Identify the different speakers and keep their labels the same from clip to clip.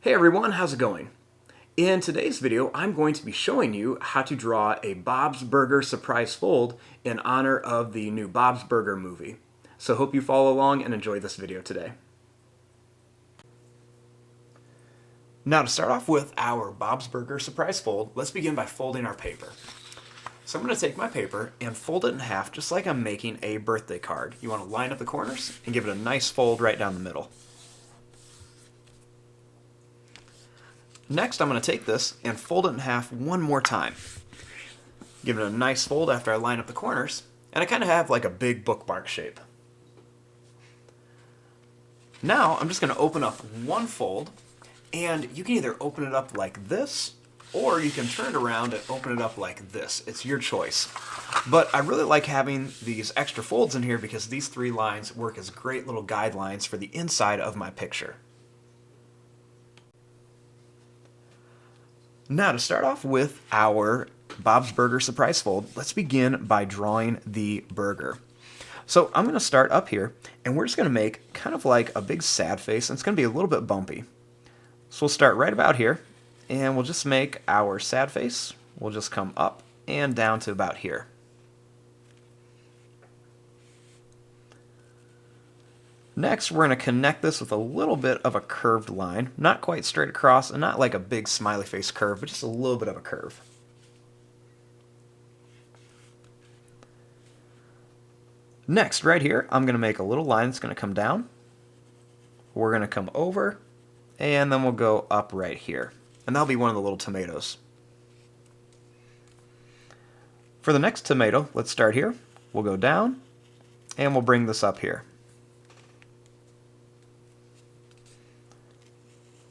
Speaker 1: Hey everyone, how's it going? In today's video, I'm going to be showing you how to draw a Bob's Burger surprise fold in honor of the new Bob's Burger movie. So hope you follow along and enjoy this video today. Now to start off with our Bob's Burger surprise fold, let's begin by folding our paper. So I'm going to take my paper and fold it in half just like I'm making a birthday card. You want to line up the corners and give it a nice fold right down the middle. Next, I'm going to take this and fold it in half one more time. Give it a nice fold after I line up the corners, and I kind of have like a big bookmark shape. Now, I'm just going to open up one fold, and you can either open it up like this, or you can turn it around and open it up like this. It's your choice. But I really like having these extra folds in here because these three lines work as great little guidelines for the inside of my picture. Now to start off with our Bob's Burger surprise fold, let's begin by drawing the burger. So I'm going to start up here, and we're just going to make kind of like a big sad face, and it's going to be a little bit bumpy. So we'll start right about here, and we'll just make our sad face. We'll just come up and down to about here. Next, we're going to connect this with a little bit of a curved line, not quite straight across, and not like a big smiley face curve, but just a little bit of a curve. Next, right here, I'm going to make a little line that's going to come down. We're going to come over, and then we'll go up right here. And that'll be one of the little tomatoes. For the next tomato, let's start here. We'll go down, and we'll bring this up here.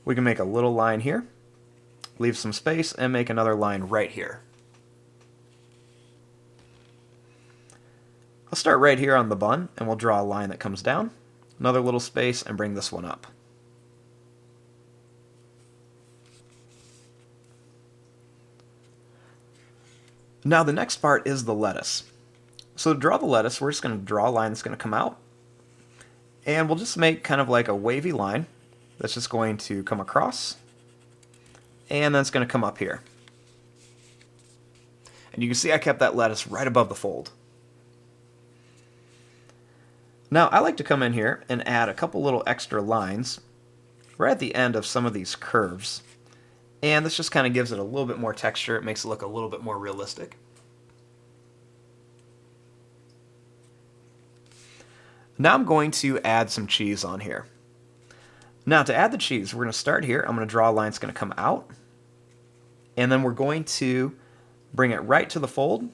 Speaker 1: We can make a little line here, leave some space, and make another line right here. I'll start right here on the bun, and we'll draw a line that comes down, another little space, and bring this one up. Now the next part is the lettuce. So to draw the lettuce, we're just going to draw a line that's going to come out, and we'll just make kind of like a wavy line that's just going to come across, and then it's going to come up here. And you can see I kept that lettuce right above the fold. Now I like to come in here and add a couple little extra lines right at the end of some of these curves. And this just kind of gives it a little bit more texture. It makes it look a little bit more realistic. Now I'm going to add some cheese on here. Now to add the cheese, we're going to start here. I'm going to draw a line that's going to come out. And then we're going to bring it right to the fold.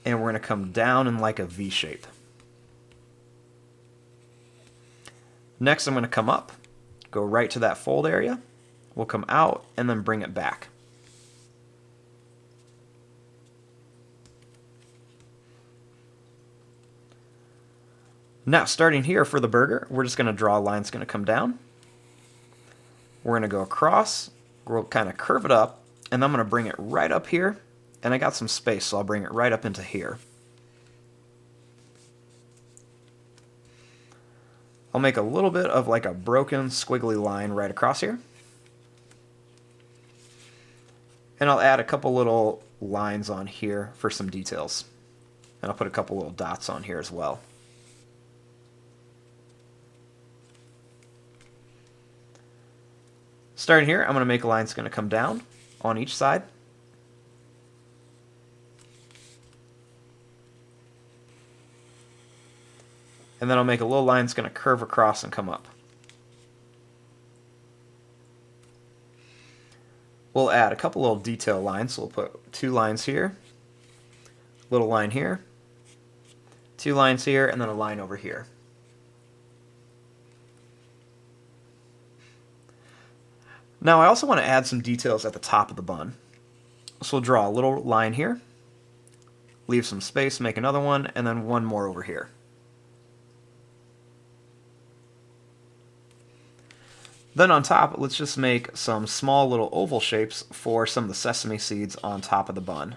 Speaker 1: And we're going to come down in like a V shape. Next I'm going to come up, go right to that fold area. We'll come out and then bring it back. Now starting here for the burger, we're just going to draw a line that's going to come down. We're going to go across, we'll kind of curve it up, and I'm going to bring it right up here, and I got some space, so I'll bring it right up into here. I'll make a little bit of like a broken squiggly line right across here. And I'll add a couple little lines on here for some details. And I'll put a couple little dots on here as well. Starting here, I'm going to make a line that's going to come down on each side. And then I'll make a little line that's going to curve across and come up. We'll add a couple little detail lines. So we'll put two lines here, little line here, two lines here, and then a line over here. Now I also want to add some details at the top of the bun. So we'll draw a little line here, leave some space, make another one, and then one more over here. Then on top, let's just make some small little oval shapes for some of the sesame seeds on top of the bun.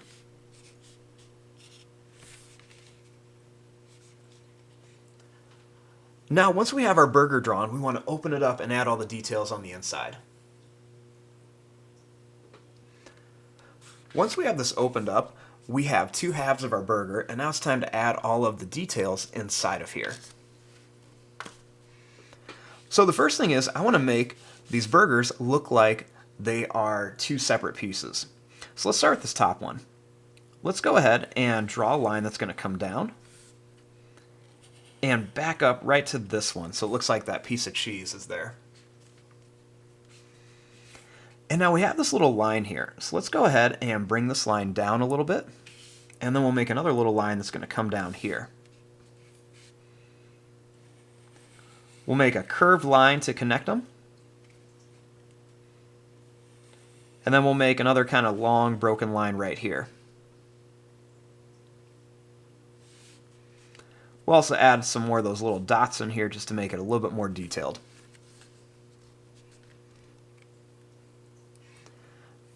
Speaker 1: Now, once we have our burger drawn, we want to open it up and add all the details on the inside. Once we have this opened up, we have two halves of our burger, and now it's time to add all of the details inside of here. So the first thing is I want to make these burgers look like they are two separate pieces. So let's start with this top one. Let's go ahead and draw a line that's going to come down and back up right to this one, so it looks like that piece of cheese is there. And now we have this little line here, so let's go ahead and bring this line down a little bit, and then we'll make another little line that's going to come down here. We'll make a curved line to connect them, and then we'll make another kind of long broken line right here. We'll also add some more of those little dots in here just to make it a little bit more detailed.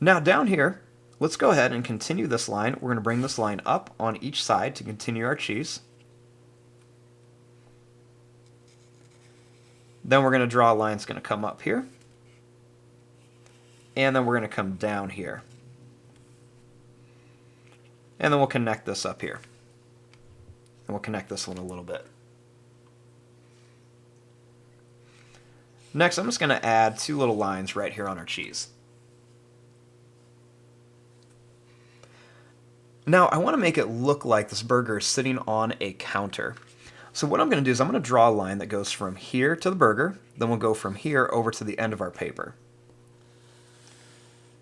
Speaker 1: Now down here, let's go ahead and continue this line. We're going to bring this line up on each side to continue our cheese. Then we're going to draw a line that's going to come up here. And then we're going to come down here. And then we'll connect this up here. And we'll connect this one a little bit. Next, I'm just going to add two little lines right here on our cheese. Now, I want to make it look like this burger is sitting on a counter. So what I'm going to do is I'm going to draw a line that goes from here to the burger, then we'll go from here over to the end of our paper.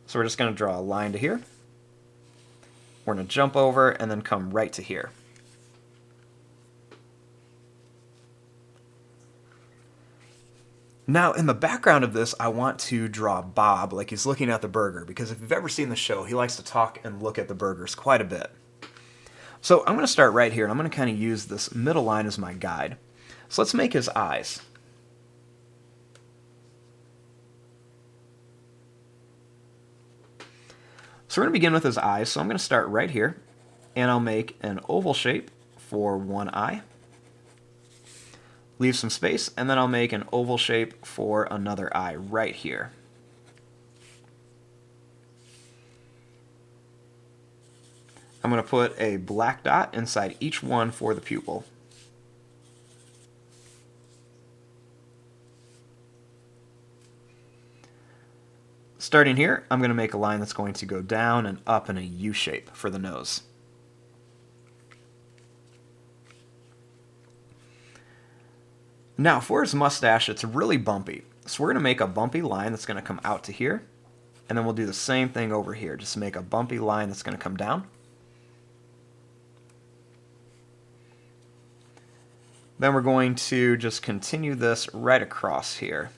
Speaker 1: So we're just going to draw a line to here. We're going to jump over and then come right to here. Now, in the background of this, I want to draw Bob like he's looking at the burger, because if you've ever seen the show, he likes to talk and look at the burgers quite a bit. So I'm going to start right here, and I'm going to kind of use this middle line as my guide. So let's make his eyes. So we're going to begin with his eyes, so I'm going to start right here, and I'll make an oval shape for one eye. Leave some space, and then I'll make an oval shape for another eye right here. I'm going to put a black dot inside each one for the pupil. Starting here, I'm going to make a line that's going to go down and up in a U shape for the nose. Now, for his mustache, it's really bumpy. So we're going to make a bumpy line that's going to come out to here. And then we'll do the same thing over here. Just make a bumpy line that's going to come down. Then we're going to just continue this right across here.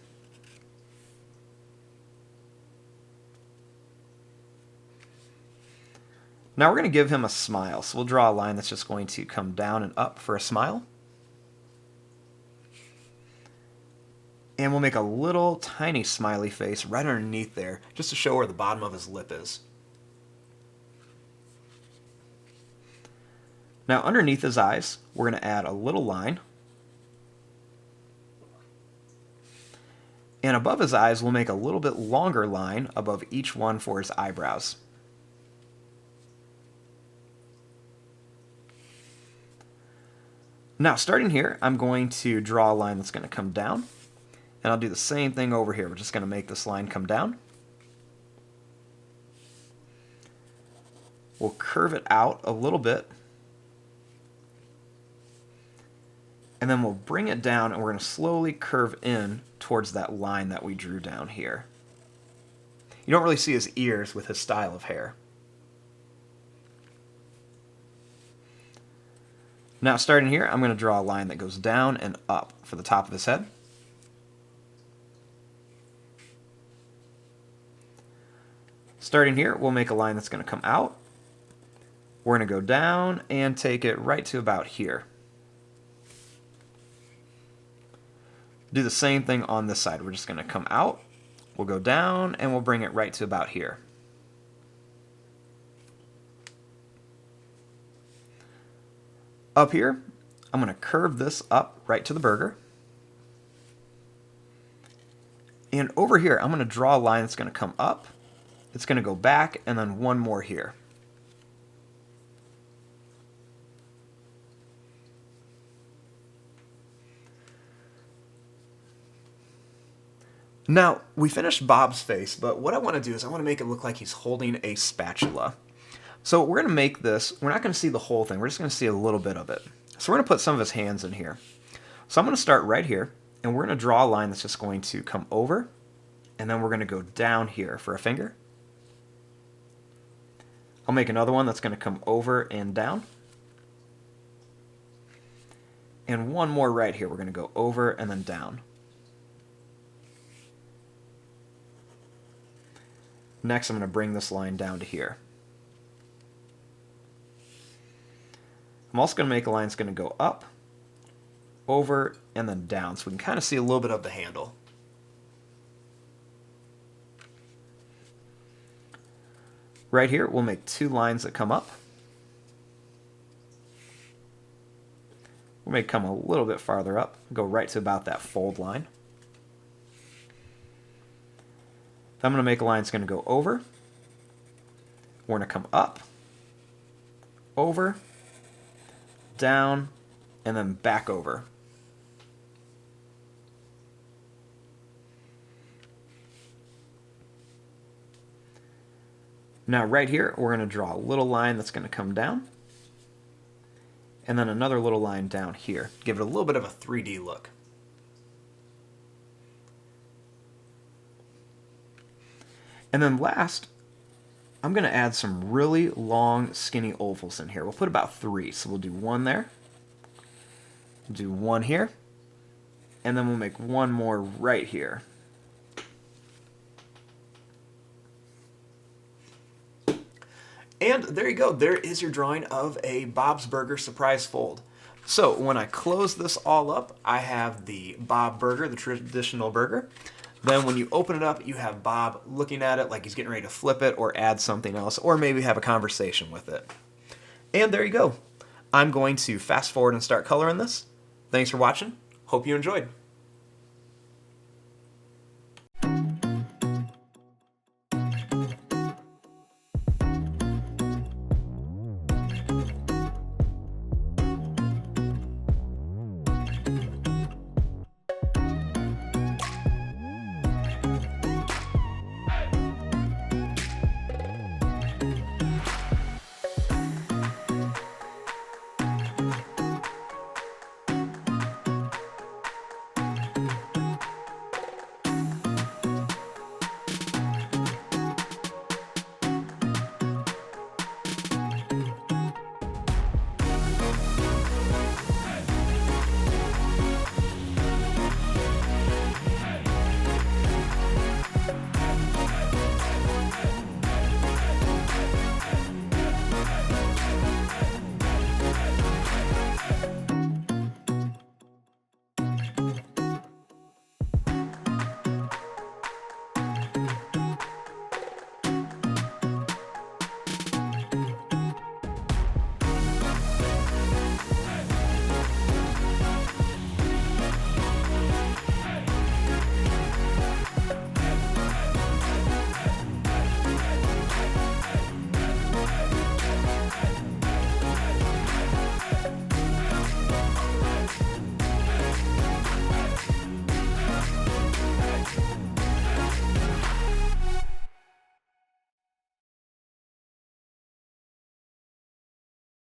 Speaker 1: Now we're going to give him a smile. So we'll draw a line that's just going to come down and up for a smile. And we'll make a little tiny smiley face right underneath there, just to show where the bottom of his lip is. Now underneath his eyes, we're going to add a little line. And above his eyes, we'll make a little bit longer line above each one for his eyebrows. Now starting here, I'm going to draw a line that's going to come down. And I'll do the same thing over here. We're just going to make this line come down. We'll curve it out a little bit. And then we'll bring it down, and we're going to slowly curve in towards that line that we drew down here. You don't really see his ears with his style of hair. Now starting here, I'm going to draw a line that goes down and up for the top of his head. Starting here, we'll make a line that's going to come out. We're going to go down and take it right to about here. Do the same thing on this side. We're just going to come out, we'll go down, and we'll bring it right to about here. Up here, I'm going to curve this up right to the burger. And over here, I'm going to draw a line that's going to come up It's going to go back, and then one more here. Now, we finished Bob's face, but what I want to do is I want to make it look like he's holding a spatula. So we're going to make this, we're not going to see the whole thing, we're just going to see a little bit of it. So we're going to put some of his hands in here. So I'm going to start right here, and we're going to draw a line that's just going to come over, and then we're going to go down here for a finger. I'll make another one that's going to come over and down. And one more right here, we're going to go over and then down. Next, I'm going to bring this line down to here. I'm also going to make a line that's going to go up, over, and then down, so we can kind of see a little bit of the handle. Right here, we'll make two lines that come up. We may come a little bit farther up, go right to about that fold line. Then I'm going to make a line that's going to go over. We're going to come up, over, down, and then back over. Now right here, we're going to draw a little line that's going to come down, and then another little line down here. Give it a little bit of a 3D look. And then last, I'm going to add some really long, skinny ovals in here. We'll put about 3. So we'll do one there, do one here, and then we'll make one more right here. And there you go. There is your drawing of a Bob's Burger surprise fold. So when I close this all up, I have the Bob Burger, the traditional burger. Then when you open it up, you have Bob looking at it like he's getting ready to flip it or add something else, or maybe have a conversation with it. And there you go. I'm going to fast forward and start coloring this. Thanks for watching. Hope you enjoyed.